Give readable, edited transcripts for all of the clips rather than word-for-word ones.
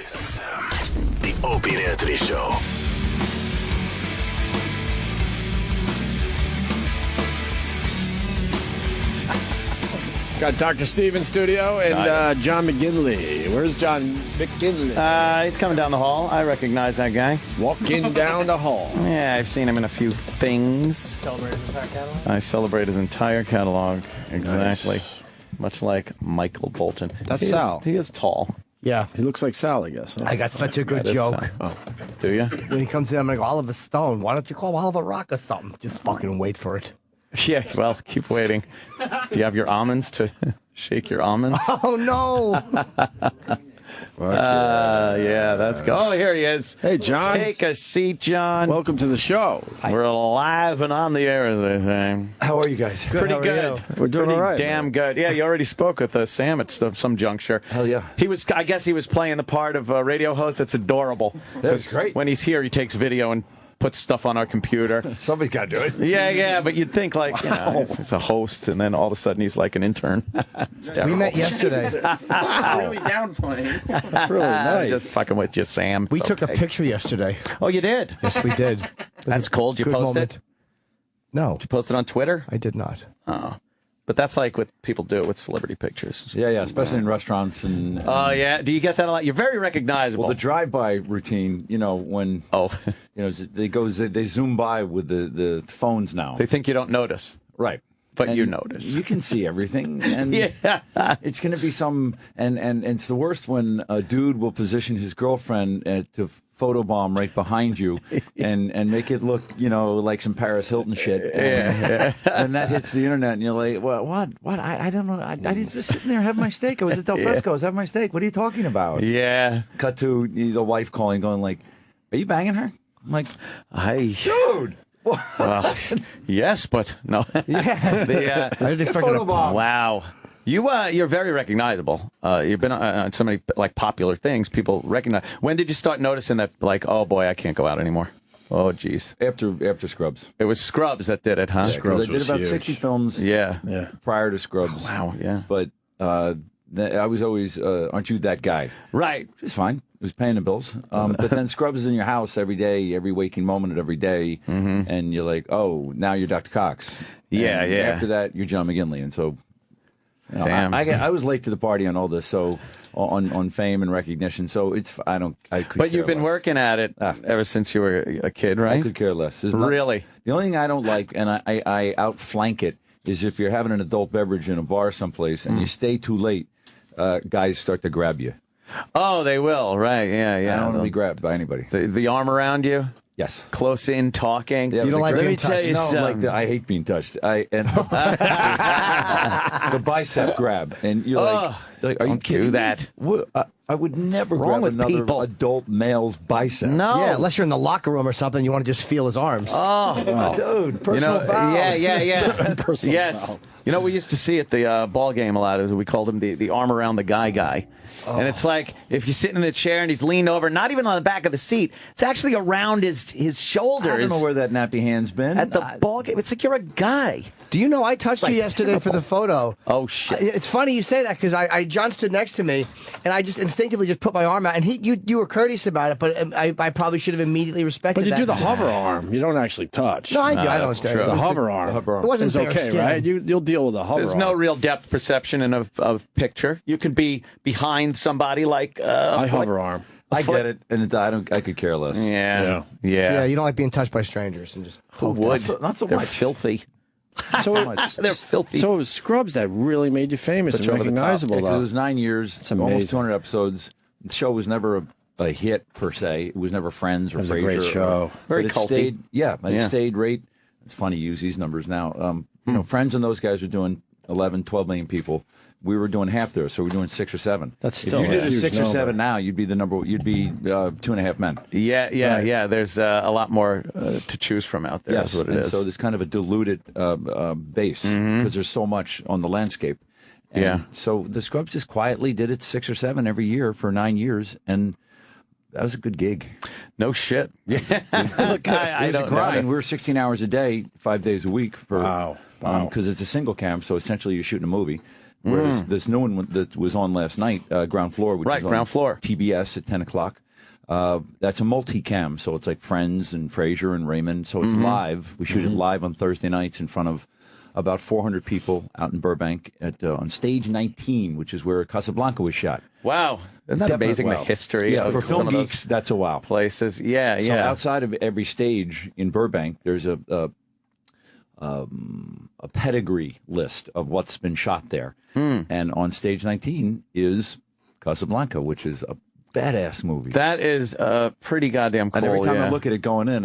Sirius XM. The Opie and Anthony Show. Got Dr. Steve in studio and John McGinley. Where's John McGinley? He's coming down the hall. I recognize that guy. Walking down the hall. Yeah, I've seen him in a few things. Celebrate his entire catalog? I celebrate his entire catalog. Exactly. Nice. Much like Michael Bolton. That's Sal. He is tall. Yeah. He looks like Sal, I guess. Huh? I got such a good That is joke. Sal. Do you? When he comes in, I'm like, Oliver Stone, why don't you call Oliver Rock or something? Just fucking wait for it. Yeah, well, keep waiting. Do you have your almonds to shake your almonds? Oh, no. Yeah, that's good. Oh, here he is. Hey, John. Take a seat, John. Welcome to the show. We're live and on the air, as they say. How are you guys? Pretty how are good. We're doing Pretty all right, damn man. good. Yeah, you already spoke with Sam at some juncture. Hell yeah. He was. I guess he was playing the part of a radio host. That's adorable. That's 'Cause great. When he's here, he takes video and puts stuff on our computer. Somebody's got to do it. Yeah, but you'd think like, you know, he's a host, and then all of a sudden he's like an intern. It's terrible. We met yesterday. Really downplaying. That's really nice. Just fucking with you, Sam. We It's took a okay. picture yesterday. Oh, you did? Yes, we did. That's cool. Did you Good post moment. it? No, You post it on Twitter? I did not. Oh. But that's like what people do with celebrity pictures. Yeah, especially in restaurants and. Oh, yeah. Do you get that a lot? You're very recognizable. Well, the drive-by routine, you know, when they zoom by with the phones now. They think you don't notice. Right. But And you notice. You can see everything, and Yeah. it's going to be some. And it's the worst when a dude will position his girlfriend to photobomb right behind you, and make it look, you know, like some Paris Hilton shit. And that hits the internet, and you're like, well, what? I don't know. I was just sitting there having my steak. I was at Del Fresco. I was having my steak. What are you talking about? Yeah. Cut to the wife calling, going like, "Are you banging her?" I'm like, Dude. Well, yes, but no. "Yeah." I didn't expect it. Photobomb. Wow. You're very recognizable. You've been on so many like popular things. People recognize. When did you start noticing that? Like, oh boy, I can't go out anymore. Oh geez. After Scrubs. It was Scrubs that did it, huh? Yeah, 'cause Scrubs I did was about huge. 60 films Yeah. prior to Scrubs. Wow. Yeah. But I was always, aren't you that guy? Right. Which is fine. It was paying the bills. But then Scrubs is in your house every day, every waking moment of every day, and you're like, oh, now you're Dr. Cox. Yeah, And yeah. After that, you're John McGinley. And so, you know, Damn. I was late to the party on all this, so on fame and recognition. So I could But you've care been less. working at it ever since you were a kid, I right? could care less. Really? The only thing I don't like, and I outflank it, is if you're having an adult beverage in a bar someplace and you stay too late, guys start to grab you. Oh, they will. Right. Yeah. Yeah. I don't want to be grabbed by anybody. The arm around you, Yes. close in, talking. Yeah, You don't but like let being me tell you touched? something. No. I hate being touched. The bicep grab, and you're like, are you don't kidding do me? that. What, I would never wrong grab with another people? adult male's bicep. No. Yeah, unless you're in the locker room or something, you want to just feel his arms. Dude, personal you know, foul. Yeah. Personal Yes. foul. You know, we used to see at the ball game a lot. We called him the arm around the guy. And it's like if you're sitting in the chair and he's leaned over, not even on the back of the seat, it's actually around his shoulders. I don't know where that nappy hand's been. at the ball game. It's like you're a guy. Do you know I touched you yesterday for the photo? Oh shit! It's funny you say that because John stood next to me and I just instinctively just put my arm out and you were courteous about it, but I probably should have immediately respected But you that. do the hover arm. You don't actually touch. No, I do. I that's don't. true. the hover arm. It wasn't is bare okay, skin. right? You'll deal with the hover There's arm. no real depth perception in a picture. You can be behind somebody like I hover arm. I get it, and I could care less. Yeah. Yeah, you don't like being touched by strangers and just. Who would? Not so They're much. filthy. So They're filthy. So it was Scrubs that really made you famous Put and you over the top. recognizable, Yeah, 'cause though. it was 9 years, It's amazing. almost 200 episodes. The show was never a hit per se. It was never Friends or It was a Frasier. great show. Very but it culty. stayed. Yeah, but it Yeah. stayed right. It's funny you use these numbers now. You know, Friends and those guys were doing 11, 12 million people. We were doing half there, so we're doing 6 or 7. That's still if you a did a huge 6 or number. 7 now, you'd be the number. You'd be 2.5 Men. Yeah. There's a lot more to choose from out there. Yes, That's what it and is. so there's kind of a diluted base because there's so much on the landscape. And Yeah. So the Scrubs just quietly did it 6 or 7 every year for 9 years, and that was a good gig. No shit. Yeah. Look, It I was a don't know. grind. We were 16 hours a day, 5 days a week. Wow. Because it's a single cam, so essentially you're shooting a movie. Whereas this new one that was on last night, Ground Floor, which is on Ground Floor. TBS at 10 o'clock. That's a multicam, so it's like Friends and Frasier and Raymond. So it's live. We shoot it live on Thursday nights in front of about 400 people out in Burbank on stage 19, which is where Casablanca was shot. Wow. Isn't that amazing, the history of for some film of those geeks, that's a wow. places? Yeah, So yeah. outside of every stage in Burbank, there's a pedigree list of what's been shot there. And on stage 19 is Casablanca, which is a badass movie. That is pretty goddamn cool. And every time yeah. I look at it going in,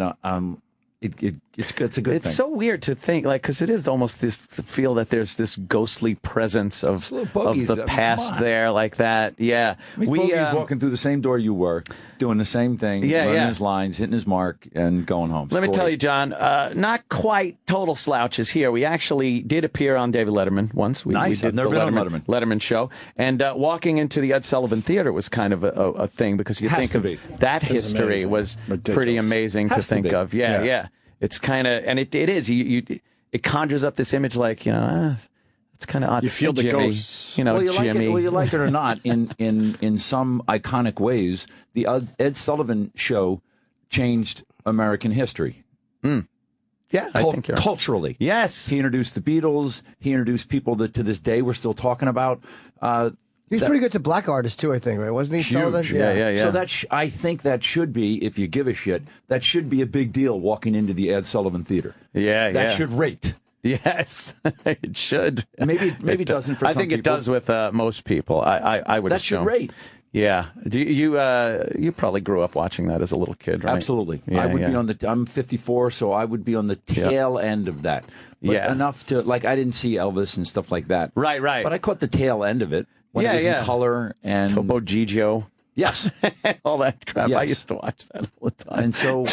it's a good It's thing. so weird to think, like, because it is almost this feel that there's this ghostly presence of bogeys. the I mean, past come on. there, like that. Yeah, Bogey's walking through the same door you were, doing the same thing, running his lines, hitting his mark, and going home. Let me tell you, John, not quite total slouches here. We actually did appear on David Letterman once. We Nice. did I've never the been on Letterman show. And walking into the Ed Sullivan Theater was kind of a thing, because you Has think to of be. that It's history amazing. was Ridiculous. pretty amazing Has to think be. of. Yeah. It's kind of, and it is. It conjures up this image, like, it's kind of odd. You feel the Jimmy, ghosts. Well, you Jimmy. like it or not, in some iconic ways, the Ed Sullivan Show changed American history. Yeah, I think you're right. Culturally. Yes. He introduced the Beatles. He introduced people that to this day we're still talking about. He was pretty good to black artists too, I think, right? Wasn't he, Sullivan? Huge. Yeah. So I think that should be, if you give a shit, that should be a big deal walking into the Ed Sullivan Theater. That should rate. Yes, it should. Maybe it doesn't for I some think it people. does with most people. I would That assume. should rate. Yeah. Do you probably grew up watching that as a little kid, right? Absolutely. Yeah, I would be yeah. on I'm 54, so I would be on the tail end of that. But Yeah. enough to, like, I didn't see Elvis and stuff like that. Right. But I caught the tail end of it when it was in color and Topo Gigio. yes. All that crap. I Yes. used to watch that all the time. And so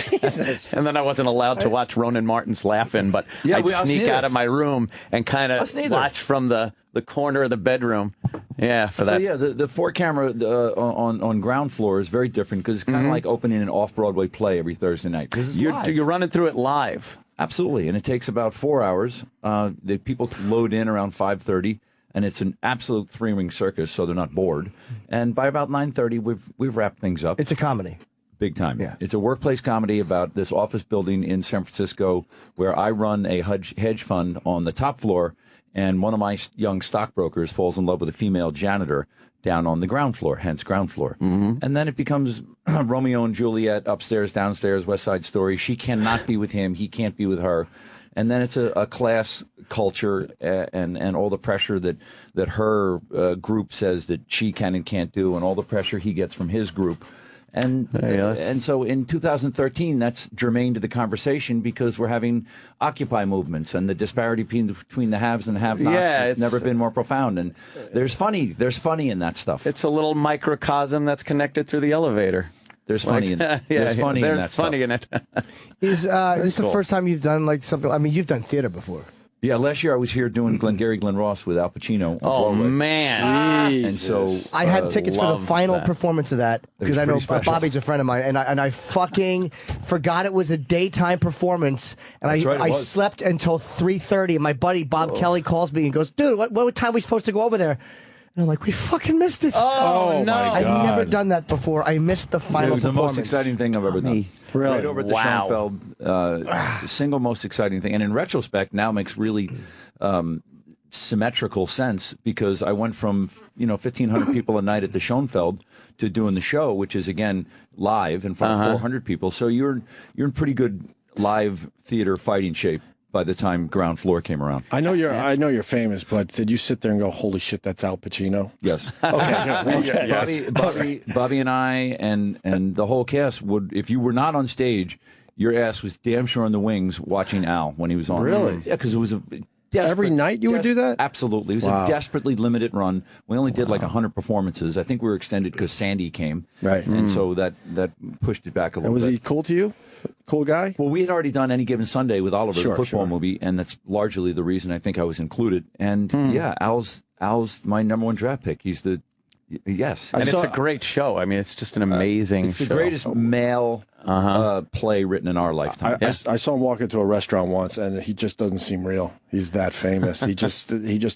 And then I wasn't allowed to watch Ronan Martin's Laughing, but Yeah, I'd us sneak neither. out of my room and kind Us of neither. watch from the corner of the bedroom. Yeah, for So that. yeah, the 4-camera on Ground Floor is very different because it's kind of like opening an off-Broadway play every Thursday night because it's live. You're running through it live. Absolutely, and it takes about 4 hours. The people load in around 5:30, and it's an absolute three-ring circus, so they're not bored. And by about 9:30, we've wrapped things up. It's a comedy. Big time. Yeah. It's a workplace comedy about this office building in San Francisco where I run a hedge fund on the top floor, and one of my young stockbrokers falls in love with a female janitor down on the ground floor, hence Ground Floor. And then it becomes Romeo and Juliet, upstairs, downstairs, West Side Story. She cannot be with him. He can't be with her. And then it's a class culture and all the pressure that her group says that she can and can't do, and all the pressure he gets from his group. And so in 2013, that's germane to the conversation because we're having Occupy movements and the disparity between the haves and have-nots has never been more profound. And there's funny in that stuff. It's a little microcosm that's connected through the elevator. There's funny in there's funny in that funny stuff. in it. Is this the cool. first time you've done like something? I mean, you've done theater before. Yeah, last year I was here doing Glenn Ross with Al Pacino. on Oh Broadway. man. And so I had tickets for the love final that. performance of that because was I know pretty special. Bobby's a friend of mine, and I fucking forgot it was a daytime performance, and That's right, it I was. slept until 3:30. And my buddy Bob Kelly calls me and goes, "Dude, what time are we supposed to go over there?" And I'm like, "We fucking missed it." Oh, no. my I've God. never done that before. I missed the final It was the performance. most exciting thing I've ever done. Really? Right over at the Wow. Schoenfeld, single most exciting thing. And in retrospect, now makes really symmetrical sense because I went from 1,500 people a night at the Schoenfeld to doing the show, which is again live in front of 400 people. So you're in pretty good live theater fighting shape by the time Ground Floor came around. I know you're famous, but did you sit there and go, "Holy shit, that's Al Pacino"? Yes. Okay. Bobby and I and the whole cast would, if you were not on stage, your ass was damn sure in the wings watching Al when he was on. Really? Yeah, because it was a Every night you would do that? Absolutely. It was Wow. a desperately limited run. We only did like 100 performances. I think we were extended because Sandy came. Right. And so that pushed it back a little And was bit. he cool to you? Cool guy? Well, we had already done Any Given Sunday with Oliver, Sure, the football sure. movie, and that's largely the reason I think I was included. And yeah, Al's my number one draft pick. He's the Yes. And it's a great show. I mean, it's just an amazing It's the show. greatest male play written in our lifetime. I saw him walk into a restaurant once, and he just doesn't seem real. He's that famous. He just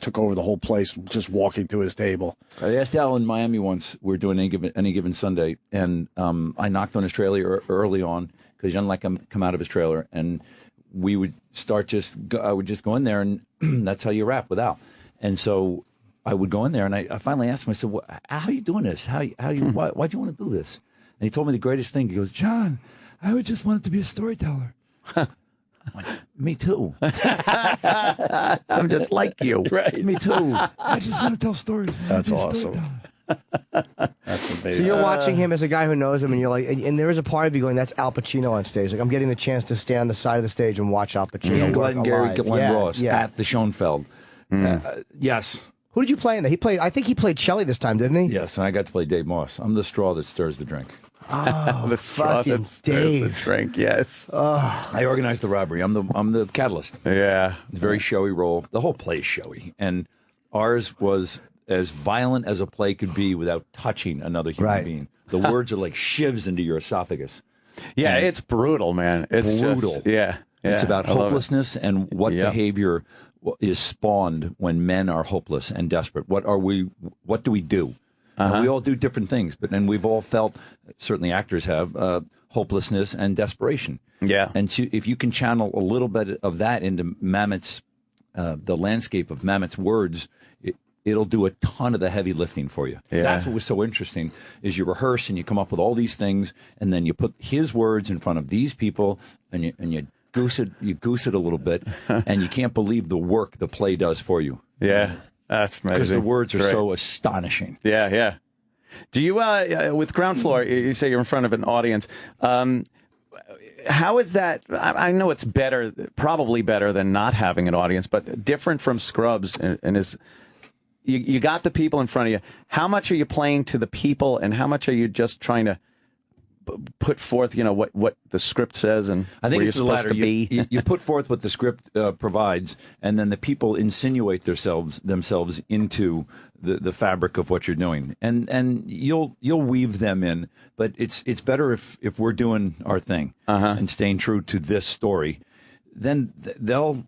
took over the whole place just walking to his table. I asked Al in Miami once. We're doing any given Sunday, and I knocked on his trailer early on because he didn't like him come out of his trailer, and we would start I would just go in there, and that's how you rap with Al. And so I would go in there, and I finally asked him. I said, "How are you doing this? Why'd you want to do this?" And he told me the greatest thing. He goes, "John, I would just wanted to be a storyteller." I'm like, me too. I'm just like you. Right. Me too. I just want to tell stories. That's awesome. That's amazing. So you're watching him as a guy who knows him, and you're like, and there is a part of you going, "That's Al Pacino on stage." Like, I'm getting the chance to stand on the side of the stage and watch Al Pacino work Glengarry alive. Glenn Ross at the Schoenfeld. Yes. Who did you play in that? I think he played Shelley this time, didn't he? Yes, and I got to play Dave Moss. I'm the straw that stirs the drink. Oh, The straw fucking that stirs Dave. the drink, yes. I organized the robbery. I'm the catalyst. Yeah. It's a very showy role. The whole play is showy, and ours was as violent as a play could be without touching another human being. The words are like shivs into your esophagus. Yeah, And it's brutal, man. It's brutal. Just, yeah. It's about I love it. hopelessness and what behavior is spawned when men are hopeless and desperate. What do we do? We all do different things, and we've all felt, certainly actors have, hopelessness and desperation. Yeah. And if you can channel a little bit of that into Mamet's, the landscape of Mamet's words, it'll do a ton of the heavy lifting for you. Yeah. That's what was so interesting, is you rehearse and you come up with all these things, and then you put his words in front of these people, and you goose it a little bit, and you can't believe the work the play does for you. Yeah. That's amazing. Because the words are so astonishing. Yeah, yeah. Do you, with Ground Floor, you say you're in front of an audience. How is that? I know it's better, probably better than not having an audience, but different from Scrubs. And is you got the people in front of you. How much are you playing to the people, and how much are you just trying to put forth, what the script says and I think where it's you're the supposed latter. to be? You put forth what the script provides, and then the people insinuate themselves into the fabric of what you're doing, and you'll weave them in. But it's better if we're doing our thing and staying true to this story, then they'll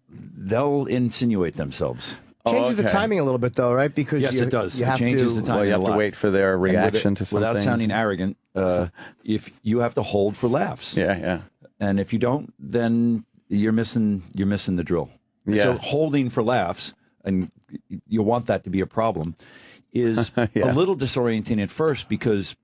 insinuate themselves. Changes the timing a little bit, though, right? Because Yes, it does. You It have changes to, the timing. Well, you have a to lot. wait for their reaction to something. Without sounding arrogant, if you have to hold for laughs. Yeah, yeah. And if you don't, then you're missing the drill. And Yeah. so holding for laughs, and you want that to be a problem, is Yeah. a little disorienting at first, because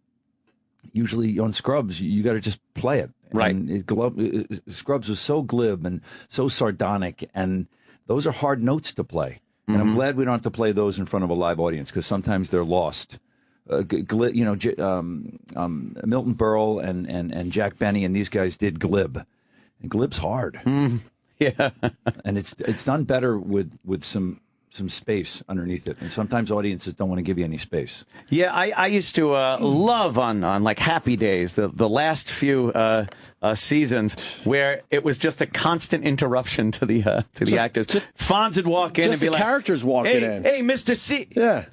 usually on Scrubs you got to just play it. Right. And Scrubs was so glib and so sardonic, and those are hard notes to play. And I'm glad we don't have to play those in front of a live audience, because sometimes they're lost. Milton Berle and Jack Benny and these guys did glib, and glib's hard. Yeah. And it's done better with some space underneath it. And sometimes audiences don't want to give you any space. Yeah, I used to love on like Happy Days, the last few seasons, where it was just a constant interruption to the actors. Fonz would walk in just and be the like, characters walking in. Hey, Mr. C. Yeah.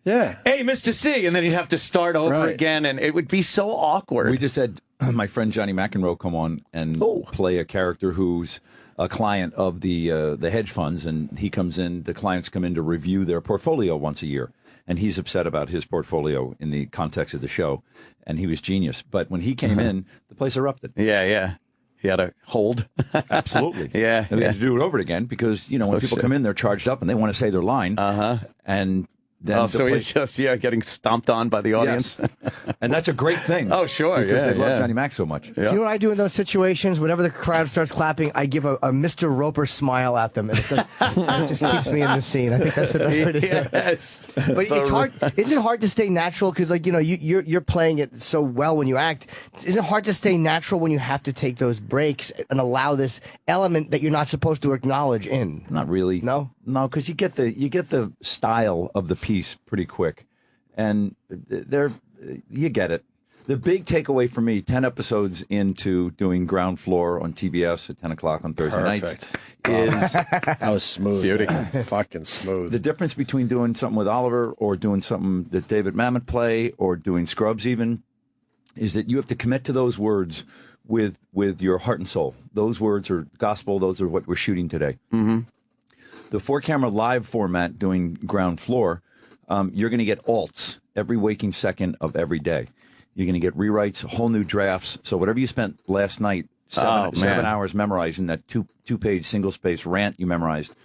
Yeah. Hey, Mr. C. And then he'd have to start over Right. again, and it would be so awkward. We just had my friend Johnny McEnroe come on and play a character who's a client of the hedge funds, and he comes in. The clients come in to review their portfolio once a year, and he's upset about his portfolio in the context of the show. And he was genius, but when he came in, the place erupted. Yeah, yeah. He had to hold. Absolutely. Yeah, And we had yeah. to do it over again, because when people come in, they're charged up and they want to say their line. And then Oh, the so place, he's just getting stomped on by the audience. Yes. And that's a great thing. Oh, sure, because yeah, they love yeah. Johnny Mac so much. Do you know what I do in those situations? Whenever the crowd starts clapping, I give a Mr. Roper smile at them, and it just keeps me in the scene. I think that's the best way to do it. Yes. But it's hard. Isn't it hard to stay natural? Because you're playing it so well when you act. Isn't it hard to stay natural when you have to take those breaks and allow this element that you're not supposed to acknowledge in? Not really. No? No, because you get the style of the piece pretty quick, and you get it. The big takeaway for me, 10 episodes into doing Ground Floor on TBS at 10 o'clock on Thursday nights, is That was smooth. Beauty. Fucking smooth. the difference between doing something with Oliver or doing something that David Mamet play or doing Scrubs even is that you have to commit to those words with your heart and soul. Those words are gospel. Those are what we're shooting today. Mm-hmm. The 4-camera live format doing Ground Floor, you're going to get alts every waking second of every day. You're going to get rewrites, whole new drafts. So whatever you spent last night, 7 hours memorizing that two-page single-space rant you memorized,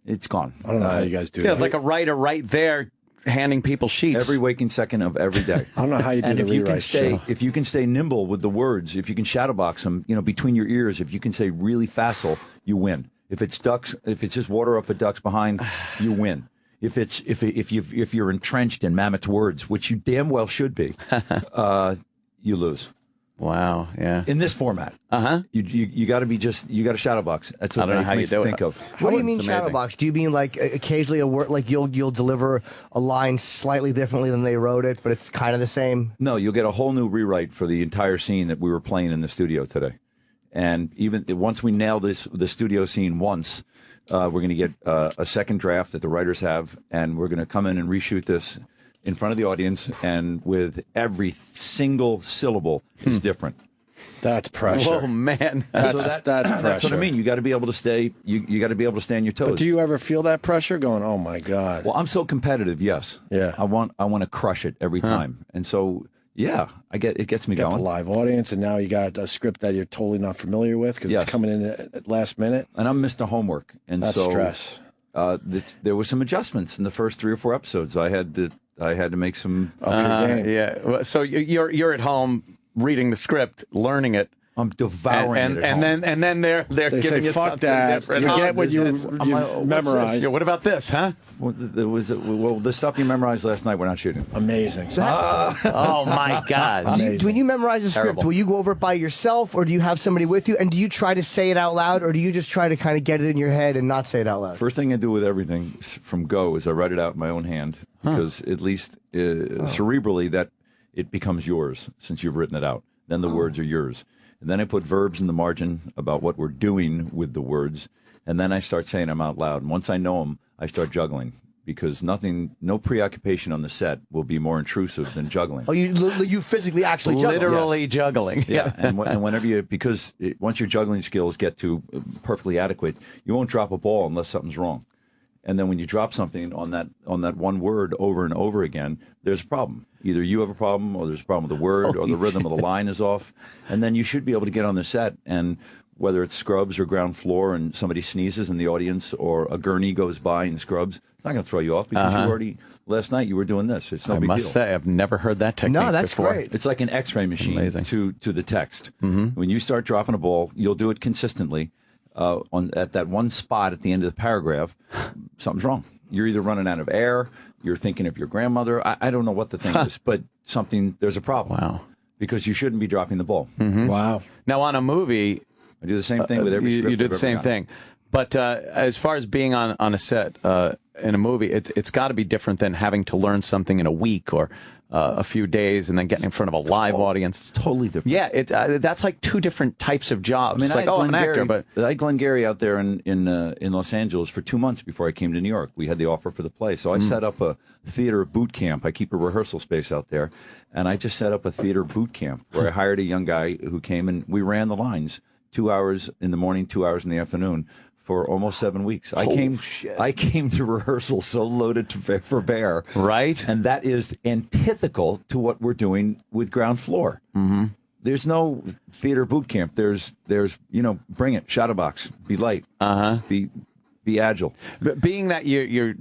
it's gone. I don't know how you guys do Yeah, that. it's like a writer right there handing people sheets. Every waking second of every day. I don't know how you do And the if you can rewrite stay, show. if you can stay nimble with the words, if you can shadowbox them, between your ears, if you can say really facile, you win. If it's ducks, if it's just water off a duck's behind, you win. If you're entrenched in Mamet's words, which you damn well should be, you lose. Wow, yeah. In this format, you got to be you got to shadowbox. That's what I don't know how you do it. think of. What do you mean It's amazing. shadowbox? Do you mean like occasionally a word, like you'll deliver a line slightly differently than they wrote it, but it's kind of the same? No, you'll get a whole new rewrite for the entire scene that we were playing in the studio today. And even once we nail the studio scene once, we're going to get a second draft that the writers have, and we're going to come in and reshoot this in front of the audience, and with every single syllable is different. That's pressure. Oh man. That's That's pressure. what I mean. You got to be able to stay. You got to be able to stay on your toes. But do you ever feel that pressure going, oh my God? Well, I'm so competitive. Yes. Yeah. I want to crush it every time, and so yeah, it gets me You got going. the live audience, and now you got a script that you're totally not familiar with because Yes. it's coming in at last minute. And I'm Mr. Homework, and That's so stress. there were some adjustments in the first 3 or 4 episodes. I had to make some. Up your game. Yeah. Well, so you're at home reading the script, learning it. I'm devouring it at home. and then they're They giving say, you fuck something that. different. Forget what you I'm like, what's memorized. Yeah, what about this, huh? Well, the stuff you memorized last night, we're not shooting. Amazing. Oh my God. When you memorize a script, Terrible. will you go over it by yourself, or do you have somebody with you? And do you try to say it out loud, or do you just try to kind of get it in your head and not say it out loud? First thing I do with everything from go is I write it out in my own hand, because at least cerebrally that it becomes yours since you've written it out. Then the words are yours. And then I put verbs in the margin about what we're doing with the words. And then I start saying them out loud. And once I know them, I start juggling, because no preoccupation on the set will be more intrusive than juggling. Oh, you physically actually juggle. Literally juggling. Yeah, and whenever once your juggling skills get to perfectly adequate, you won't drop a ball unless something's wrong. And then when you drop something on that one word over and over again, there's a problem. Either you have a problem, or there's a problem with the word, or the rhythm of the line is off. And then you should be able to get on the set, and whether it's Scrubs or Ground Floor and somebody sneezes in the audience, or a gurney goes by in Scrubs, it's not going to throw you off, because last night you were doing this. It's no I big must deal. say, I've never heard that technique No, that's before. great. It's like an X-ray machine Amazing. to the text. Mm-hmm. When you start dropping a ball, you'll do it consistently. At that one spot at the end of the paragraph, something's wrong. You're either running out of air, you're thinking of your grandmother. I don't know what the thing is, but there's a problem. Wow. Because you shouldn't be dropping the ball. Wow. Now, on a movie, I do the same thing with every script. you do I've the ever same gotten. thing. But as far as being on a set in a movie, it's got to be different than having to learn something in a week or a few days and then getting in front of a live audience. Totally different. Yeah, that's like two different types of jobs. I mean, It's like, I'm an actor, but I had Glenn Gary out there in Los Angeles for 2 months before I came to New York. We had the offer for the play, so I set up a theater boot camp. I keep a rehearsal space out there, and I just set up a theater boot camp where I hired a young guy who came, and we ran the lines 2 hours in the morning, 2 hours in the afternoon, for almost 7 weeks. I came to rehearsal so loaded for bear. Right. And that is antithetical to what we're doing with Ground Floor. Mm-hmm. There's no theater boot camp. There's bring it, shadowbox, be light, be agile. But being that you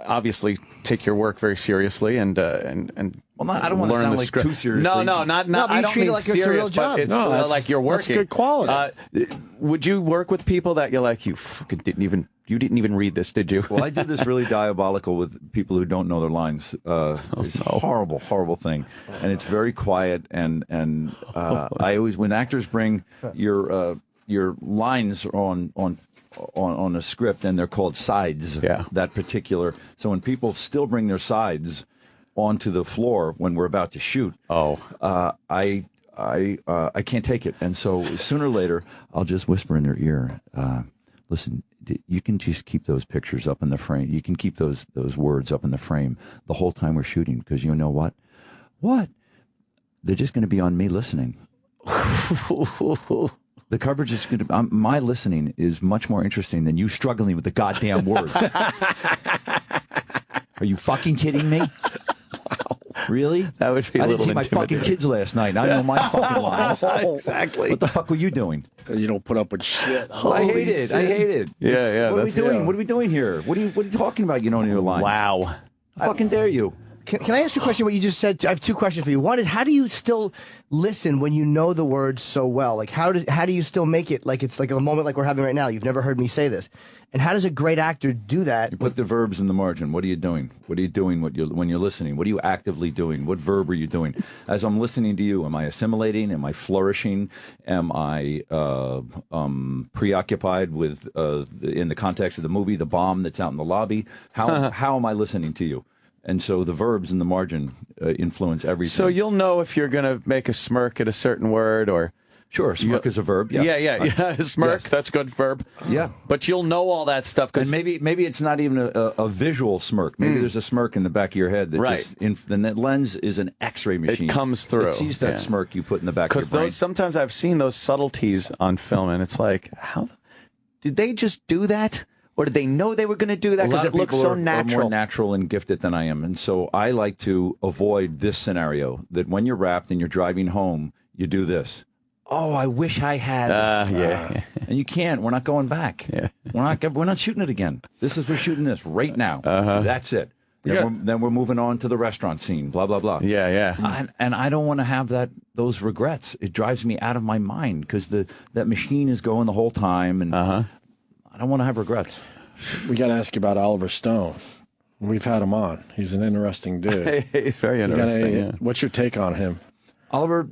obviously take your work very seriously and Well, I don't want to learn sound the like script. too seriously. No, not. but I you don't treat it mean like it's a real serious, job. but it's No, that's- like you're that's working. good quality. Would you work with people that you're like, you didn't even read this, did you? Well, I do this really diabolical with people who don't know their lines. It's a horrible, horrible thing, and it's very quiet. And I always, when actors bring your lines on a script, and they're called sides. Yeah. That particular. So when people still bring their sides, onto the floor when we're about to shoot, I can't take it. And so sooner or later, I'll just whisper in their ear, listen, you can just keep those pictures up in the frame. You can keep those words up in the frame the whole time we're shooting, because you know what? What? They're just going to be on me listening. The coverage is going to. My listening is much more interesting than you struggling with the goddamn words. Are you fucking kidding me? Wow. Really? That would be. I didn't see my fucking kids last night. I know my fucking lines. Exactly. What the fuck were you doing? You don't put up with shit. I hate it. I hate it. Yeah. What are we doing? What are we doing here? What are you talking about? You don't know your lines. Wow. I fucking dare you. Can I ask you a question? What you just said. I have two questions for you. One is, how do you still listen when you know the words so well? Like, how do you still make it like it's like a moment like we're having right now? You've never heard me say this, and how does a great actor do that? You put the verbs in the margin. What are you doing? What are you doing when you're listening? What are you actively doing? What verb are you doing? As I'm listening to you, am I assimilating? Am I flourishing? Am I preoccupied with in the context of the movie, the bomb that's out in the lobby? How am I listening to you? And so the verbs in the margin influence everything. So you'll know if you're going to make a smirk at a certain word, or sure, smirk is a verb. Yeah, yeah. Smirk, yes. That's a good verb. Yeah, but you'll know all that stuff. And maybe it's not even a visual smirk. Maybe there's a smirk in the back of your head that then that lens is an X-ray machine. It comes through. It sees that smirk you put in the back of your brain. Because sometimes I've seen those subtleties on film, and it's like, how did they just do that? Or did they know they were going to do that? Because it looks so natural. Are more natural and gifted than I am. And so I like to avoid this scenario, that when you're wrapped and you're driving home, you do this. Oh, I wish I had. Yeah. And you can't. We're not going back. Yeah. We're not shooting it again. We're shooting this right now. That's it. Then we're moving on to the restaurant scene, blah, blah, blah. Yeah. And I don't want to have those regrets. It drives me out of my mind, because that machine is going the whole time. And I don't want to have regrets. We got to ask you about Oliver Stone. We've had him on. He's an interesting dude. He's very interesting. What's your take on him? Oliver,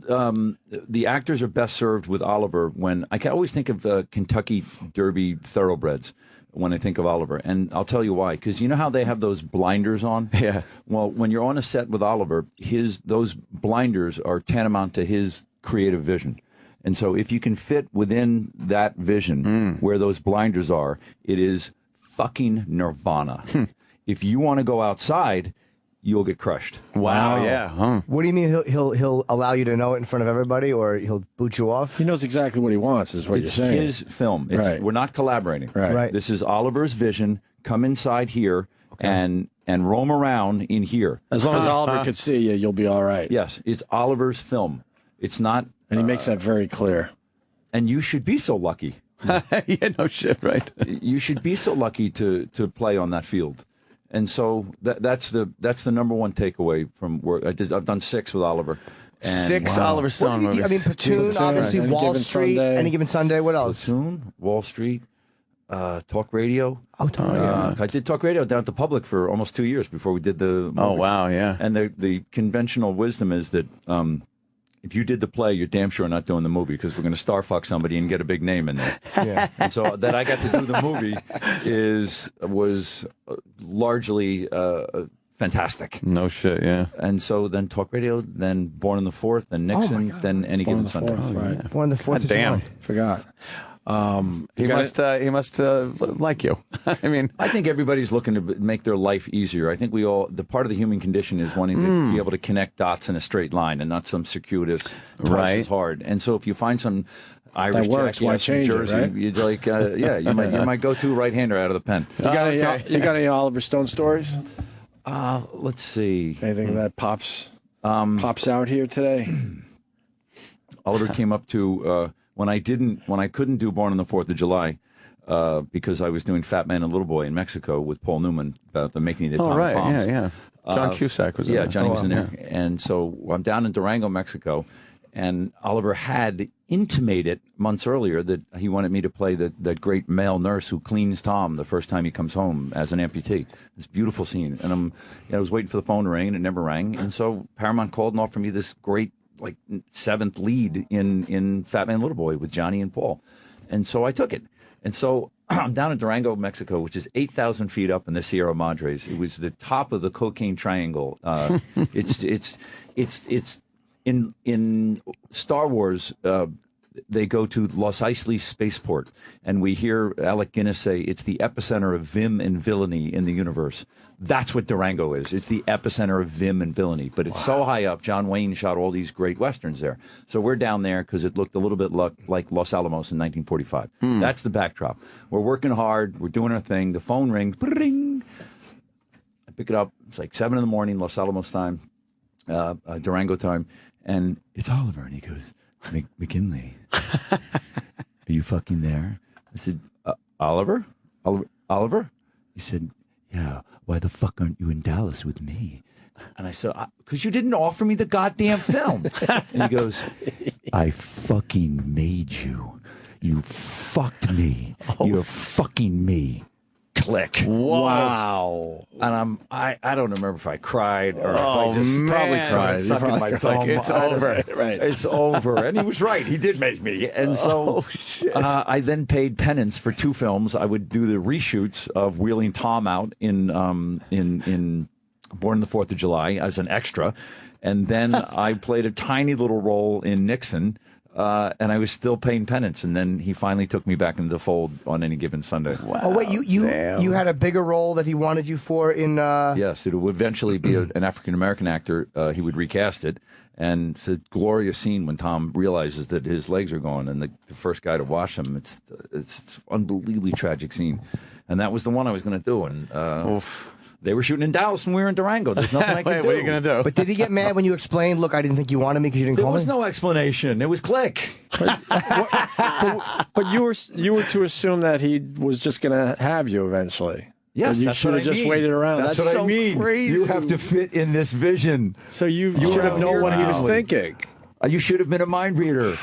the actors are best served with Oliver when I can always think of the Kentucky Derby thoroughbreds when I think of Oliver. And I'll tell you why. Because you know how they have those blinders on? Yeah. Well, when you're on a set with Oliver, those blinders are tantamount to his creative vision. And so if you can fit within that vision where those blinders are, it is fucking nirvana. If you want to go outside, you'll get crushed. Wow. Yeah. What do you mean he'll allow you to know it in front of everybody, or he'll boot you off? He knows exactly what he wants, is what you're saying. It's his film. Right. We're not collaborating. Right. This is Oliver's vision. Come inside here and roam around in here. As long as Oliver could see you, you'll be all right. Yes, it's Oliver's film. It's not... And he makes that very clear. And you should be so lucky. Yeah, no shit, right? You should be so lucky to play on that field. And so that's the number one takeaway from work. I've done 6 with Oliver. And 6 Oliver Stone movies. I mean, Platoon, obviously, Any Wall Given Street, Sunday. Any Given Sunday. What else? Platoon, Wall Street, Talk Radio. Oh, Talk Radio. I did Talk Radio down at the Public for almost 2 years before we did the movie. Oh, wow, yeah. And the conventional wisdom is that if you did the play, you're damn sure not doing the movie, because we're going to starfuck somebody and get a big name in there. Yeah. And so that I got to do the movie was largely fantastic. No shit, yeah. And so then Talk Radio, then Born on the 4th, then Nixon, then Any Given Sunday. Right. Born the 4th of Damn. July. Forgot. He must like you. I mean, I think everybody's looking to make their life easier. I think the part of the human condition is wanting to be able to connect dots in a straight line and not some circuitous twice as hard. And so if you find some Irish works, why jackass from change it, Jersey, right? you'd like, you might go to right-hander out of the pen. You got any Oliver Stone stories? Let's see. Anything that pops out here today? Oliver came up to when I couldn't do Born on the 4th of July because I was doing Fat Man and Little Boy in Mexico with Paul Newman about the making of the atomic bombs. Yeah. John Cusack was in there. Johnny was in there. And so I'm down in Durango, Mexico, and Oliver had intimated months earlier that he wanted me to play that great male nurse who cleans Tom the first time he comes home as an amputee. This beautiful scene. And I was waiting for the phone to ring, and it never rang. And so Paramount called and offered me this great 7th lead in Fat Man Little Boy with Johnny and Paul. And so I took it. And so I'm down in Durango, Mexico, which is 8,000 feet up in the Sierra Madres. It was the top of the cocaine triangle. It's in Star Wars. They go to Los Eisley Spaceport, and we hear Alec Guinness say it's the epicenter of vim and villainy in the universe. That's what Durango is. It's the epicenter of vim and villainy. But it's so high up. John Wayne shot all these great westerns there. So we're down there because it looked a little bit like Los Alamos in 1945. That's the backdrop. We're working hard. We're doing our thing. The phone rings. Bring. I pick it up. It's like 7 in the morning, Los Alamos time, Durango time. And it's Oliver. And he goes, McGinley, are you fucking there? I said, Oliver? Oliver? He said, yeah, why the fuck aren't you in Dallas with me? And I said, because you didn't offer me the goddamn film. And he goes, I fucking made you. You fucked me. You're fucking me. Click. Wow. And I don't remember if I cried or if I just man. probably started sucking my thumb. It's over. Right. It's over. And he was right. He did make me. And so I then paid penance for 2 films. I would do the reshoots of Wheeling Tom out in Born on the 4th of July as an extra. And then I played a tiny little role in Nixon. And I was still paying penance, and then he finally took me back into the fold on Any Given Sunday. Wow, Oh wait, you had a bigger role that he wanted you for in. Yes, it would eventually be an African American actor. He would recast it, and it's a glorious scene when Tom realizes that his legs are gone, and the first guy to wash him. It's unbelievably tragic scene, and that was the one I was going to do, and. They were shooting in Dallas and we were in Durango. There's nothing I could do. What are you going to do? But did he get mad when you explained, look, I didn't think you wanted me because you didn't There call me? was no explanation. It was click. But you were to assume that he was just going to have you eventually. Yes, and you that's should what have I just mean. waited around. That's That's what so I mean. crazy. You have to fit in this vision. So you should have known what he was thinking. You should have been a mind reader.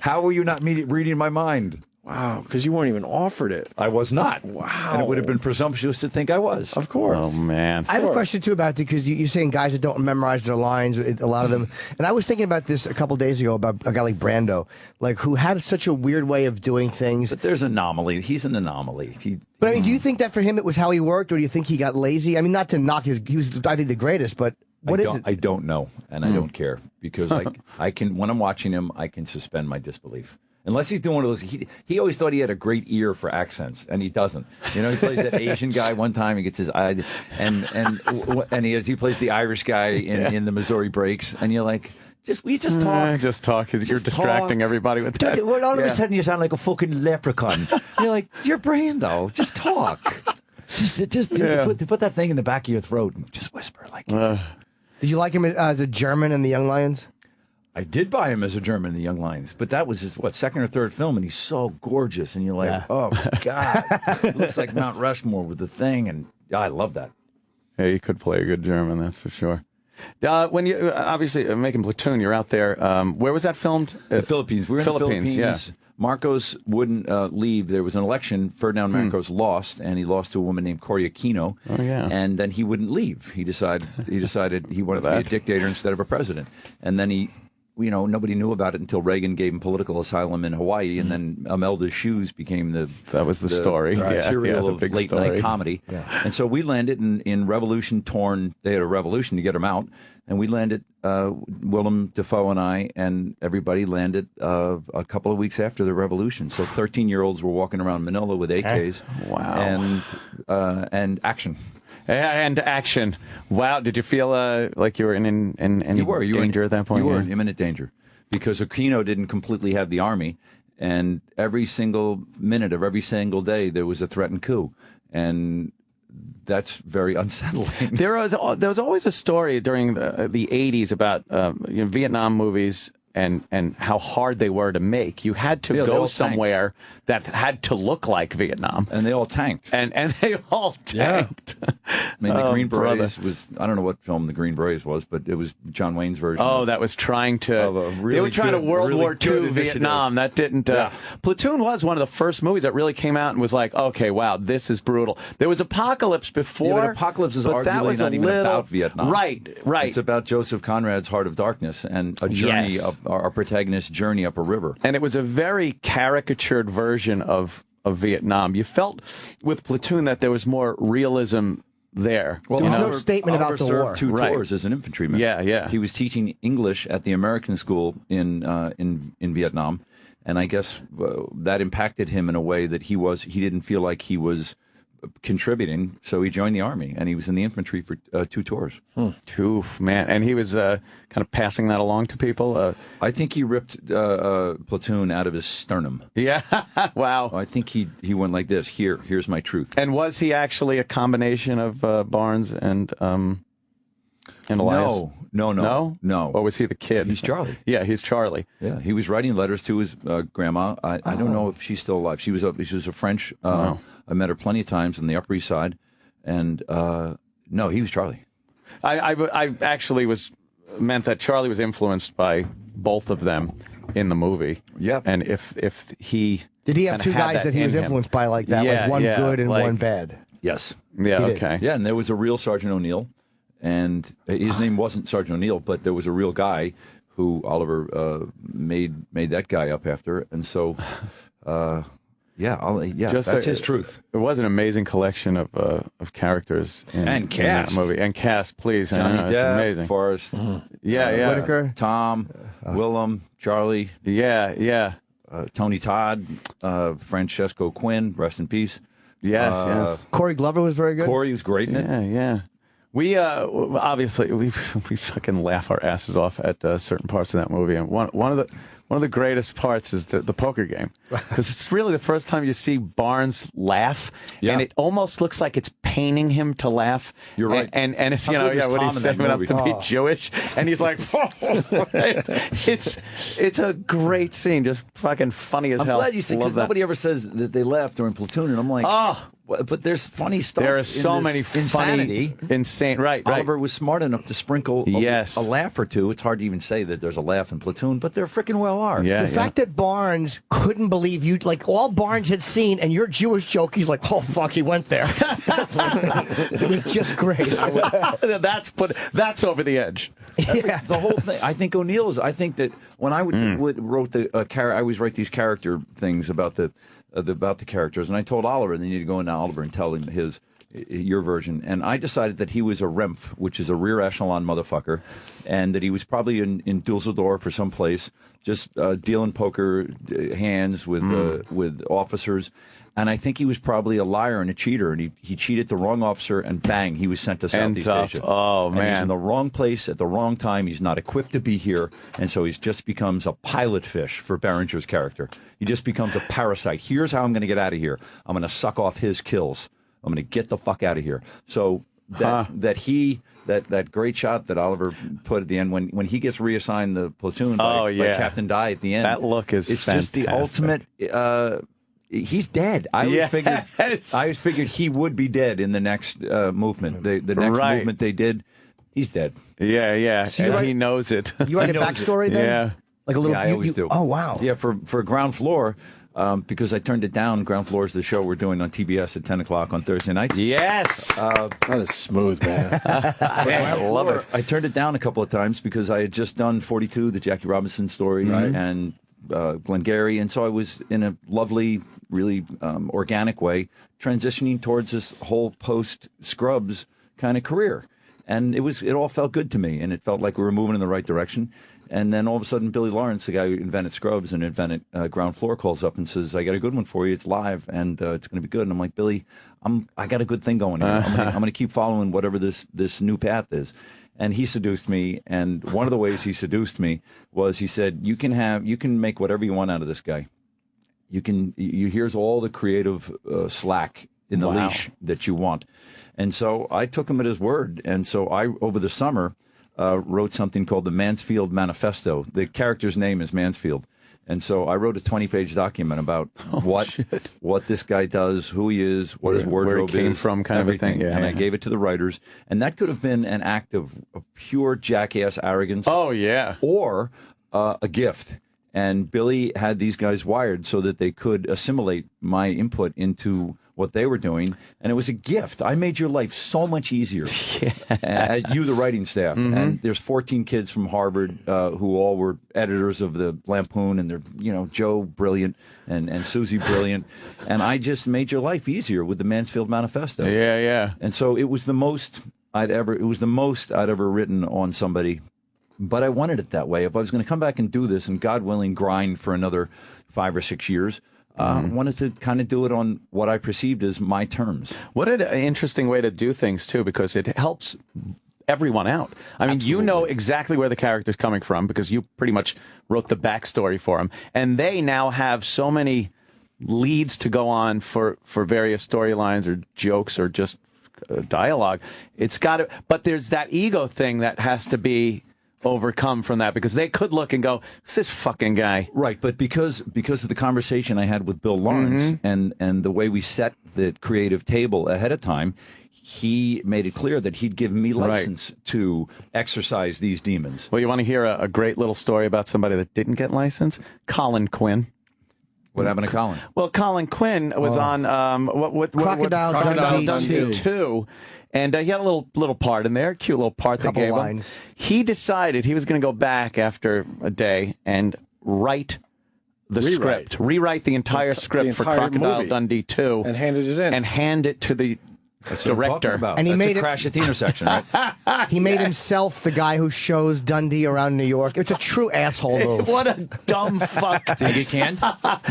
How were you not reading my mind? Wow, because you weren't even offered it. I was not. Wow. And it would have been presumptuous to think I was. Of course. Oh, man. I have a question, too, about it, because you're saying guys that don't memorize their lines, a lot of them. And I was thinking about this a couple days ago about a guy like Brando, like who had such a weird way of doing things. But there's an anomaly. He's an anomaly. But I mean, do you think that for him it was how he worked, or do you think he got lazy? I mean, not to knock he was, I think, the greatest, but what is it? I don't know, and I don't care, because I can, when I'm watching him, I can suspend my disbelief. Unless he's doing one of those, he always thought he had a great ear for accents, and he doesn't. You know, he plays that Asian guy one time. He gets his eye, and he plays the Irish guy in the Missouri Breaks, and you're like, we just talk. Just talk. You're distracting every with that. Well, all of a sudden you sound like a fucking leprechaun. You're like, your brain though, just talk. Just put that thing in the back of your throat and just whisper like. Did you like him as a German in The Young Lions? I did buy him as a German in The Young Lions, but that was his, second or third film, and he's so gorgeous, and you're like, oh, God. It looks like Mount Rushmore with the thing, and I love that. Yeah, you could play a good German, that's for sure. When you, obviously, making Platoon, you're out there. Where was that filmed? The Philippines. We were in the Philippines. Yeah. Marcos wouldn't leave. There was an election. Ferdinand Marcos lost, and he lost to a woman named Coria Aquino. Oh, yeah. And then he wouldn't leave. He decided he wanted to be a dictator instead of a president. And then nobody knew about it until Reagan gave him political asylum in Hawaii, and then Imelda's Shoes became the story. serial the of big late story. night comedy. Yeah. And so we landed in revolution-torn. They had a revolution to get him out, and we landed. Willem Dafoe and I and everybody landed a couple of weeks after the revolution. So 13-year-olds were walking around Manila with AKs. Wow. And action. And action. Wow. Did you feel like you were in any danger at that point? You were in imminent danger because Aquino didn't completely have the army, and every single minute of every single day there was a threatened coup, and that's very unsettling. There was always a story during the 80s about Vietnam movies and how hard they were to make. You had to go somewhere that had to look like Vietnam. And they all tanked. And they all tanked. Yeah. I mean, the Green Berets was, I don't know what film the Green Berets was, but it was John Wayne's version. Oh, that was trying to, really they were trying to World War II Vietnam. That didn't, Platoon was one of the first movies that really came out and was like, okay, wow, this is brutal. There was Apocalypse before. Yeah, but Apocalypse is arguably not even about Vietnam. Right. It's about Joseph Conrad's Heart of Darkness and a journey of our protagonist's journey up a river. And it was a very caricatured version of Vietnam. You felt with Platoon that there was more realism there. Well, There was no Oliver- statement about Oliver the war. served 2 Right. tours as an infantryman. Yeah, yeah. He was teaching English at the American school in Vietnam, and I guess that impacted him in a way that he didn't feel like he was contributing, so he joined the army, and he was in the infantry for 2 tours. Oof, man. And he was kind of passing that along to people. I think he ripped Platoon out of his sternum. Yeah. Wow. I think he went like this. Here's my truth. And was he actually a combination of Barnes and Elias? No. Or was he the kid? He's Charlie. Yeah, he's Charlie. Yeah, he was writing letters to his grandma. I don't know if she's still alive. She was a French. I met her plenty of times on the Upper East Side, and no, he was Charlie. I actually meant that Charlie was influenced by both of them in the movie. Yeah. And if he Did he have kinda 2 had guys that he in was him. influenced by like that? Yeah, like one yeah, good and like- one bad? Yes. Yeah. He did. Okay. Yeah, and there was a real Sergeant O'Neill, and his name wasn't Sergeant O'Neill, but there was a real guy who Oliver made that guy up after, and so that's his truth. It was an amazing collection of characters And cast. in that movie and cast. Please, I Johnny know, it's Depp, amazing. Forrest, Yeah. Whitaker. Tom, Willem, Charlie, Yeah. Tony Todd, Francesco Quinn, rest in peace. Yes. Corey Glover was very good. Corey was great in it. Yeah. We obviously we fucking laugh our asses off at certain parts of that movie, and one of the greatest parts is the poker game, because it's really the first time you see Barnes laugh, Yeah. and it almost looks like it's painting him to laugh. You're right. and it's How good was when Tom he's in that saving up movie? to be Jewish, and he's like, it's a great scene, just fucking funny as I'm hell. glad you said, Love because that. nobody ever says that they laughed during Platoon, and I'm like, but there's funny stuff. There are in so this many insanity. funny, insane. Right. Oliver was smart enough to sprinkle Yes. a laugh or two. It's hard to even say that there's a laugh in Platoon, but there freaking well are. Yeah. The fact that Barnes couldn't believe you, like all Barnes had seen, and your Jewish joke, he's like, oh, fuck, he went there. It was just great. That's over the edge. Yeah. The whole thing. I think O'Neill is. I think that when I wrote the I always write these character things about the characters, and I told Oliver, they need to go into Oliver and tell him your version. And I decided that he was a Remph, which is a rear echelon motherfucker, and that he was probably in Dusseldorf or someplace, just dealing poker hands with officers. And I think he was probably a liar and a cheater, and he cheated the wrong officer, and bang, he was sent to Southeast Asia. Oh, And he's man. in the wrong place at the wrong time. He's not equipped to be here, and so he just becomes a pilot fish for Berenger's character. He just becomes a parasite. Here's how I'm going to get out of here. I'm going to suck off his kills. I'm going to get the fuck out of here. So that great shot that Oliver put at the end when he gets reassigned the platoon by Captain Dye at the end. That look is it's fantastic. just the ultimate. He's dead. I always figured he would be dead in the next movement. The next Right. movement they did, he's dead. Yeah. So And you he knows it. You write a backstory then? Yeah. Like a little. Yeah, I always do. Oh, wow. Yeah, for Ground Floor, because I turned it down. Ground Floor is the show we're doing on TBS at 10 o'clock on Thursday nights. Yes. That is smooth, man. I love it. I turned it down a couple of times because I had just done 42, the Jackie Robinson story, and Glengarry, and so I was in a lovely, really organic way transitioning towards this whole post Scrubs kind of career, and it all felt good to me, and it felt like we were moving in the right direction. And then all of a sudden, Billy Lawrence, the guy who invented Scrubs and invented Ground Floor, calls up and says, "I got a good one for you. It's live, and it's going to be good." And I'm like, "Billy, I got a good thing going here. I'm going to keep following whatever this new path is." And he seduced me. And one of the ways he seduced me was he said, "You can make whatever you want out of this guy. Here's all the creative slack in the leash that you want." And so I took him at his word. And so I, over the summer, wrote something called the Mansfield Manifesto. The character's name is Mansfield. And so I wrote a 20-page document about what this guy does, who he is, what his wardrobe where he came is, from, kind everything. of a thing. Yeah, and I gave it to the writers. And that could have been an act of pure jackass arrogance. Oh, yeah. Or a gift. And Billy had these guys wired so that they could assimilate my input into what they were doing, and it was a gift. I made your life so much easier. You, the writing staff, and there's 14 kids from Harvard who all were editors of the Lampoon, and they're Joe brilliant and Susie brilliant, and I just made your life easier with the Mansfield Manifesto. Yeah. And so it was the most I'd ever written on somebody. But I wanted it that way. If I was going to come back and do this, and God willing, grind for another 5 or 6 years, I wanted to kind of do it on what I perceived as my terms. What an interesting way to do things, too, because it helps everyone out. I mean, you know exactly where the character's coming from because you pretty much wrote the backstory for him. And they now have so many leads to go on for various storylines or jokes or just dialogue. It's got to, but there's that ego thing that has to be overcome from that because they could look and go, "Who's this fucking guy?" Right, but because of the conversation I had with Bill Lawrence and the way we set the creative table ahead of time, he made it clear that he'd give me license to exercise these demons. Well, you want to hear a great little story about somebody that didn't get license? Colin Quinn. What happened to Colin? Well, Colin Quinn was on Crocodile Dundee 2. And he had a little part in there, cute little part they gave him. He decided he was going to go back after a day and write the script, rewrite the entire script for Crocodile movie. Dundee 2. And handed it in. And hand it to the director. And he made a crash at the intersection, right? He made himself the guy who shows Dundee around New York. It's a true asshole move. What a dumb fuck. Did he get canned?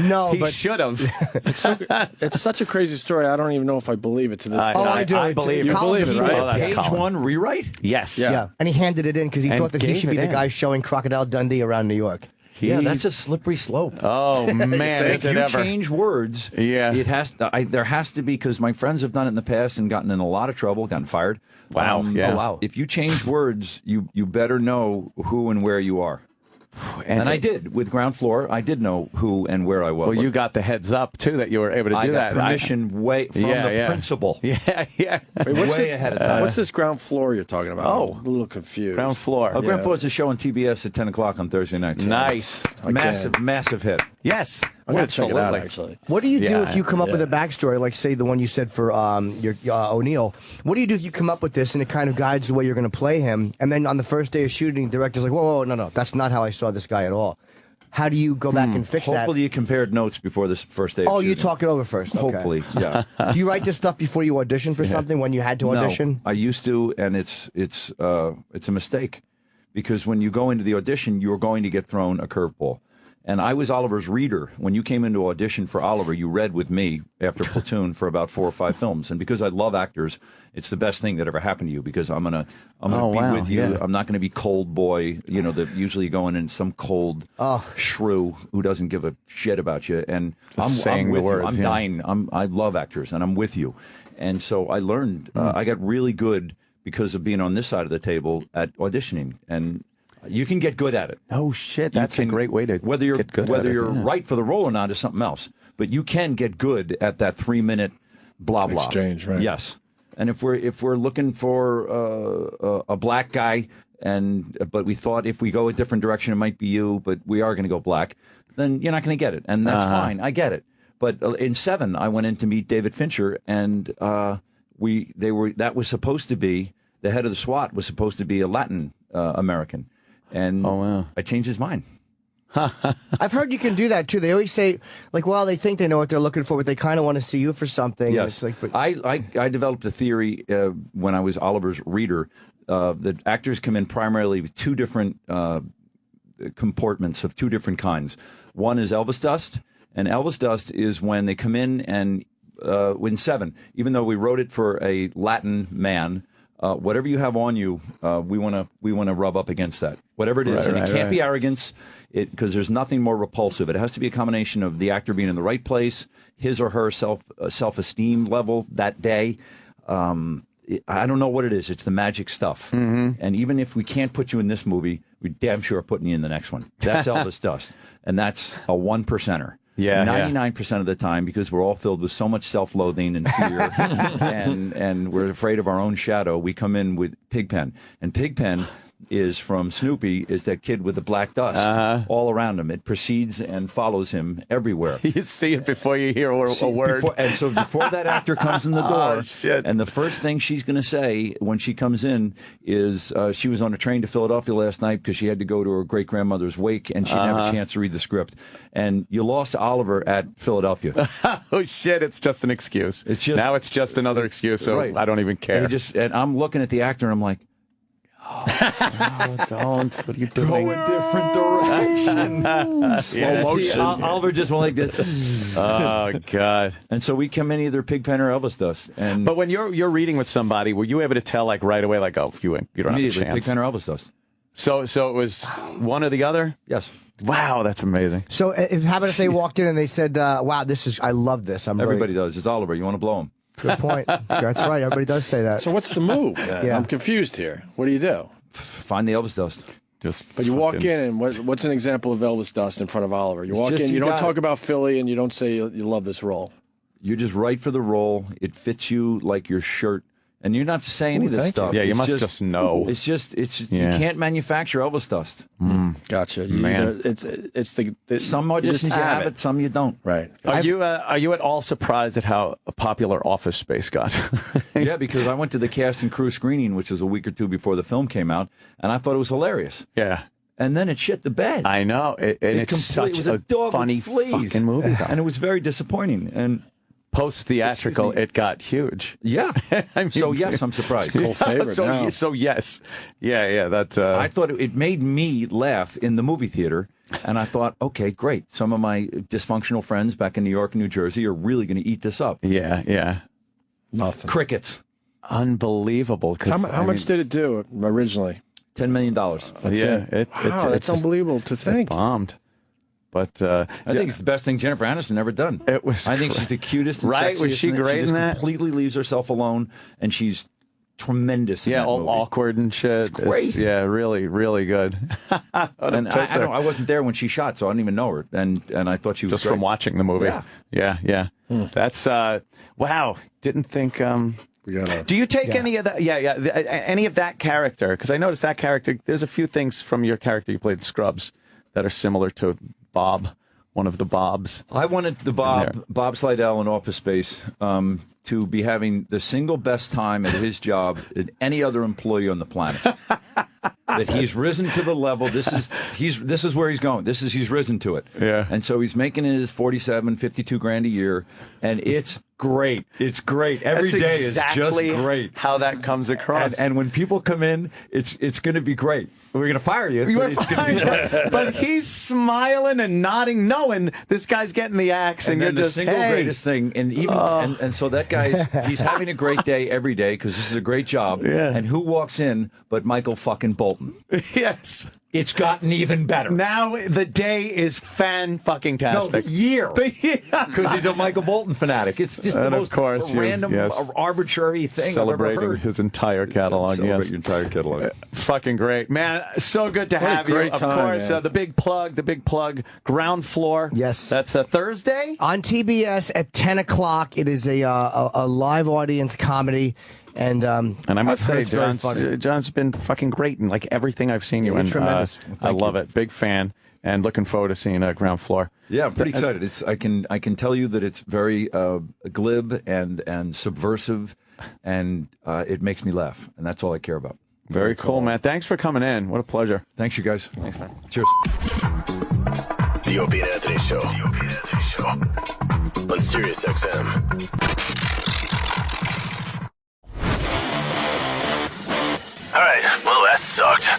No, he but should have. It's such a crazy story. I don't even know if I believe it to this day. I do. I believe You it. believe it, right? Oh, that's Page Colin. 1 rewrite? Yes. yeah. And he handed it in because he And thought that he gave should be it the in. guy showing Crocodile Dundee around New York. Yeah, that's a slippery slope. Oh, man, If is it you ever. change words, Yeah. there has to be, because my friends have done it in the past and gotten in a lot of trouble, gotten fired. Wow, yeah. Oh, wow. If you change words, you better know who and where you are. And I did with Ground Floor. I did know who and where I was. Well, you got the heads up, too, that you were able to do I got that. permission way from the principal. Yeah. Wait, way ahead of time. What's this Ground Floor you're talking about? Oh. I'm a little confused. Ground Floor. Oh, Ground Floor is a show on TBS at 10 o'clock on Thursday nights. Nice. Massive hit. Yes. I'm going to check it out, Absolutely. actually. What do you do Yeah, if you come up with a backstory, like say the one you said for your O'Neill? What do you do if you come up with this and it kind of guides the way you're going to play him, and then on the first day of shooting, the director's like, whoa, no, that's not how I saw this guy at all. How do you go back and fix that? Hopefully you compared notes before this first day of You shooting. talk it over first. Okay. Hopefully, yeah. Do you write this stuff before you audition for something when you had to audition? No, I used to, and it's a mistake, because when you go into the audition, you're going to get thrown a curveball. And I was Oliver's reader. When you came into audition for Oliver, you read with me after Platoon for about 4 or 5 films. And because I love actors, it's the best thing that ever happened to you, because I'm gonna be with you. Yeah. I'm not gonna be cold boy, that usually going in some cold shrew who doesn't give a shit about you. And I'm saying with the words, you. I'm yeah. dying. I love actors, and I'm with you. And so I learned. I got really good because of being on this side of the table at auditioning. And you can get good at it. Oh, shit. That's a great way to whether you're get good whether at it, you're yeah. right for the role or not is something else. But you can get good at that 3-minute blah blah Exchange, right? Yes. And if we're looking for a black guy, but we thought if we go a different direction it might be you, but we are going to go black, then you're not going to get it, and that's fine. I get it. But in 7, I went in to meet David Fincher, and that was supposed to be the head of the SWAT was supposed to be a Latin American. And I changed his mind. I've heard you can do that too. They always say, like, well, they think they know what they're looking for, but they kind of want to see you for something. Yes. And it's like, but I developed a theory when I was Oliver's reader that actors come in primarily with 2 different comportments of 2 different kinds. One is Elvis dust, and Elvis dust is when they come in and in 7, even though we wrote it for a Latin man, whatever you have on you, we want to rub up against that, whatever it is, and it can't be arrogance, because there's nothing more repulsive. It has to be a combination of the actor being in the right place, his or her self-esteem level that day. I don't know what it is. It's the magic stuff. Mm-hmm. And even if we can't put you in this movie, we damn sure are putting you in the next one. That's Elvis dust, and that's a 1%er. Yeah, 99% of the time, because we're all filled with so much self-loathing and fear, and we're afraid of our own shadow, we come in with Pigpen. And Pigpen, is from Snoopy is that kid with the black dust all around him. It precedes and follows him everywhere. You see it before you hear a word. And so before that actor comes in the door, shit. and the first thing she's going to say when she comes in is she was on a train to Philadelphia last night because she had to go to her great-grandmother's wake, and she didn't have a chance to read the script. And you lost Oliver at Philadelphia. Oh, shit, it's just an excuse. Now it's just another excuse, so right. I don't even care. And I'm looking at the actor, and I'm like, oh, don't. What are you doing? go a different direction. Slow motion. Oliver just went like this. Oh, God. And so we come in either Pigpen or Elvis dust. And But when you're reading with somebody, were you able to tell like right away, like, oh, you don't have a immediately chance? Pigpen or Elvis dust. So it was one or the other? Yes. Wow, that's amazing. So how about if they walked in and they said, wow, I love this. Everybody does. It's Oliver. You want to blow him? Good point. That's right. Everybody does say that. So what's the move? Then? Yeah. I'm confused here. What do you do? Find the Elvis dust. But you walk in, and what's an example of Elvis dust in front of Oliver? You walk in, you don't talk about Philly, and you don't say you love this role. You're just right for the role. It fits you like your shirt. And you're not to say any of this stuff. Yeah, you It's must just know. It's you can't manufacture Elvis dust. Gotcha. Man. It's the Some you just auditions you have it, some you don't. Right. Are you at all surprised at how popular Office Space got? Yeah, because I went to the cast and crew screening, which was a week or two before the film came out, and I thought it was hilarious. Yeah. And then it shit the bed. I know. It's such it was a dog funny with fleas. fucking movie. Though. And it was very disappointing. And post-theatrical, it got huge. Yeah. I mean, so, yes, I'm surprised. Cool favorite now. So, yes. Yeah, that... I thought it made me laugh in the movie theater, and I thought, okay, great. Some of my dysfunctional friends back in New York and New Jersey are really going to eat this up. Yeah. Nothing. Crickets. Unbelievable. How much did it do originally? $10 million. That's Yeah, it. Wow, that's unbelievable to think. Bombed. But I think it's the best thing Jennifer Aniston ever done. It was. I think she's the cutest and Right? sexiest. Was she in it. great She just in that? completely leaves herself alone, and she's tremendous in Yeah, that all movie. awkward and shit. It's great. Yeah, really, really good. And I wasn't there when she shot, so I didn't even know her. And I thought she was just great. from watching the movie. Yeah. That's wow. Didn't think. Do you take any of that? Any of that character? Because I noticed that character. There's a few things from your character you played in Scrubs that are similar to Bob, one of the Bobs. I wanted the Bob Slidell in Office Space to be having the single best time at his job than any other employee on the planet. That he's risen to the level. This is where he's going. He's risen to it. Yeah. And so he's making his 47, 52 grand a year, and it's great. It's great. Every That's day is just exactly great. How that comes across. And when people come in, it's going to be great. We're going to fire you. But it's going to be great. But he's smiling and nodding, knowing this guy's getting the axe, and you're then the just single hey. greatest thing, and even and so that he's having a great day every day because this is a great job. Yeah. And who walks in but Michael fucking Bolton? Yes. It's gotten even better. Now the day is fan-fucking-tastic. No, the year. Because he's a Michael Bolton fanatic. It's just the And of most course you- random, yes. arbitrary thing Celebrating I've ever heard. his entire catalog. Celebrate Yes. your entire catalog. Fucking great, man! So good to What a have you. great Of time, course, man. the big plug, Ground Floor. Yes. That's a Thursday. On TBS at 10 o'clock. It is a live audience comedy. And I must I've heard say, it's very funny. John's been fucking great in like everything I've seen you You're in. tremendous. I love it. Big fan, and looking forward to seeing Ground Floor. Yeah, I'm pretty excited. I can tell you that it's very glib and subversive, and it makes me laugh, and that's all I care about. Very cool, man. Thanks for coming in. What a pleasure. Thanks, you guys. Thanks, man. Cheers. The Opie and Anthony Show. On Sirius XM. All right, well, that sucked.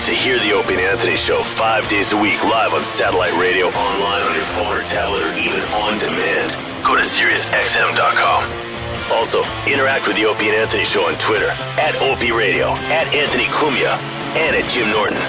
To hear the Opie and Anthony Show 5 days a week live on satellite radio, online on your phone or tablet, or even on demand, go to SiriusXM.com. Also, interact with the Opie and Anthony Show on Twitter, @Opie Radio, @Anthony Cumia, and @Jim Norton.